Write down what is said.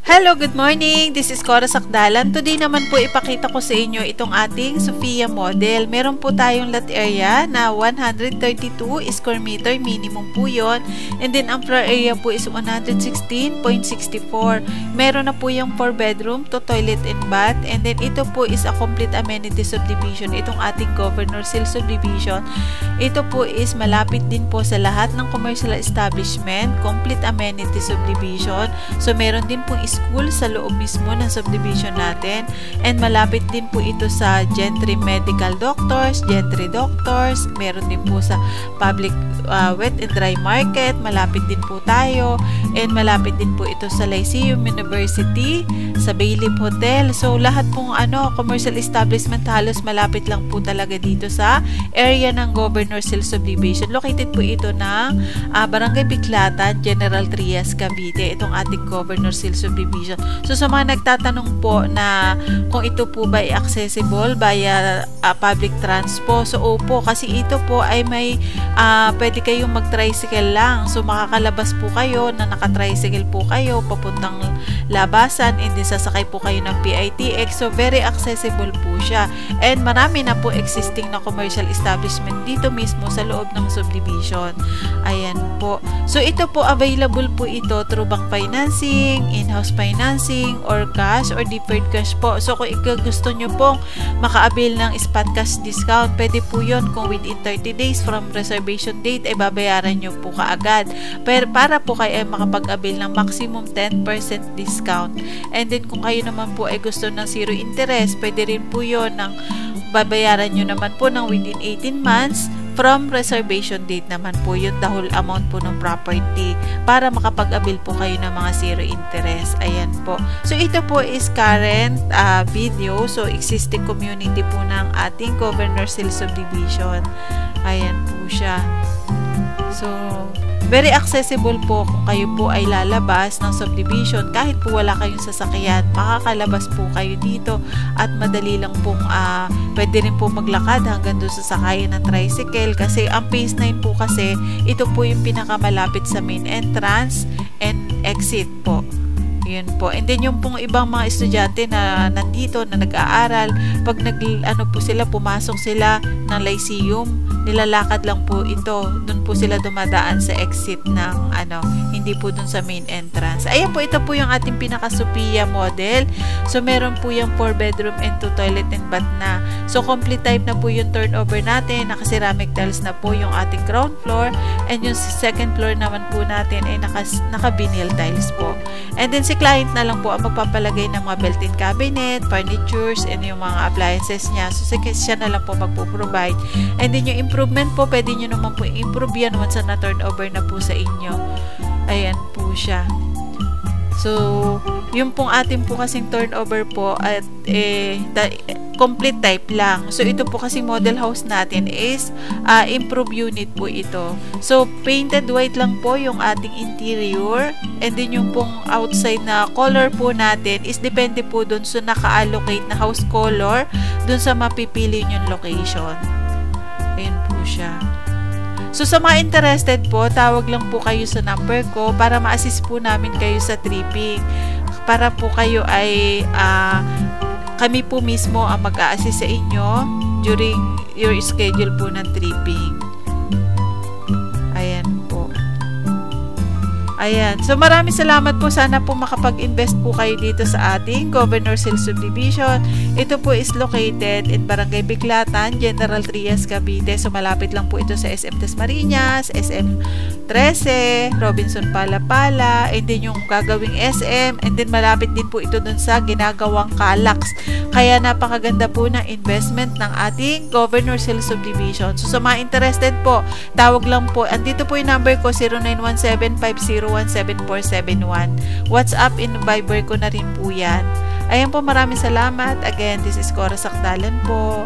Hello, good morning! This is Cora Sakdalan. Today naman po ipakita ko sa inyo itong ating Sophia model. Meron po tayong lot area na 132 square meter, minimum po yun. And then ang floor area po is 116.64. Meron na po yung 4 bedroom to toilet and bath. And then ito po is a complete amenity subdivision. Itong ating Governor's Hill subdivision. Ito po is malapit din po sa lahat ng commercial establishment. Complete amenity subdivision. So meron din po school sa loob mismo ng subdivision natin, and malapit din po ito sa Gentry Medical Doctors, Gentry Doctors, meron din po sa public wet and dry market, malapit din po tayo, and malapit din po ito sa Lyceum University, sa Bailey Hotel. So lahat pong commercial establishment halos malapit lang po talaga dito sa area ng Governor's Hill subdivision. Located po ito ng Barangay Biklatan, General Trias, Cavite, itong ating Governor's Hill subdivision. So sa mga nagtatanong po na kung ito po ba ay accessible via public transport, so opo, kasi ito po ay may pwede kayong mag-tricycle lang. So makakalabas po kayo na naka-tricycle po kayo papuntang labasan, and then sasakay po kayo ng PITX. So very accessible po siya, and marami na po existing na commercial establishment dito mismo sa loob ng subdivision. Ayan po. So ito po, available po ito through bank financing, in-house financing, or cash or deferred cash po. So kung gusto nyo pong maka-avail ng spot cash discount, pwede po yun kung within 30 days from reservation date ay babayaran nyo po kaagad. Pero para po kayo ay makapag-avail ng maximum 10% discount. And then kung kayo naman po ay gusto ng zero interest, pwede rin po yun ng babayaran nyo naman po ng within 18 months from reservation date naman po yun, the whole amount po ng property, para makapag-avail po kayo ng mga zero interest. Ayan po. So ito po is current video. So existing community po ng ating Governor's Hill subdivision. Ayan po siya. So very accessible po kung kayo po ay lalabas ng subdivision. Kahit po wala kayong sasakyan, makakalabas po kayo dito, at madali lang pong pwede rin po maglakad hanggang doon sa sakayan ng tricycle, kasi ang phase 9 po kasi ito po yung pinakamalapit sa main entrance and exit po. Yun po. And then yung pong ibang mga estudyante na nandito na nag-aaral, pag po sila, pumasok sila ng Lyceum, nilalakad lang po ito. Doon po sila dumadaan sa exit ng hindi po doon sa main entrance. Ayan po, ito po yung ating pinaka-Sophia model. So meron po yung 4 bedroom and 2 toilet and bath na. So complete type na po yung turnover natin. Naka-ceramic tiles na po yung ating ground floor, and yung second floor naman po natin ay naka-vinyl tiles po. And then si client na lang po ang magpapalagay ng mga built-in cabinet, furnitures, and yung mga appliances niya. So siya na lang po magpo-provide. And then yung improvement po, pwede nyo naman po improve yan once na turnover na po sa inyo. Ayan po siya. So yung pong ating po kasing turnover po at complete type lang. So ito po kasi model house natin is improve unit po ito. So painted white lang po yung ating interior, and then yung pong outside na color po natin is depende po dun sa naka-allocate na house color dun sa mapipili yung location. Ayan po siya. So sa mga interested po, tawag lang po kayo sa number ko para ma-assist po namin kayo sa tripping. Para po kayo ay kami po mismo ang mag-a-assist sa inyo during your schedule po ng tripping. Ayan po. Ayan. So maraming salamat po. Sana po makapag-invest po kayo dito sa ating Governor's Hill subdivision. Ito po is located in Barangay Biklatan, General Trias, Cavite. So malapit lang po ito sa SM Dasmariñas, SM 13, Robinson Palapala, and then yung gagawing SM, and then malapit din po ito dun sa ginagawang Calax. Kaya napakaganda po ng investment ng ating Governor's Hill subdivision. So sa mga interested po, tawag lang po. Andito po yung number ko, 0917-501-7471. WhatsApp and Viber ko na rin po yan. Ayan po, maraming salamat. Again, this is Cora Sakdalan po.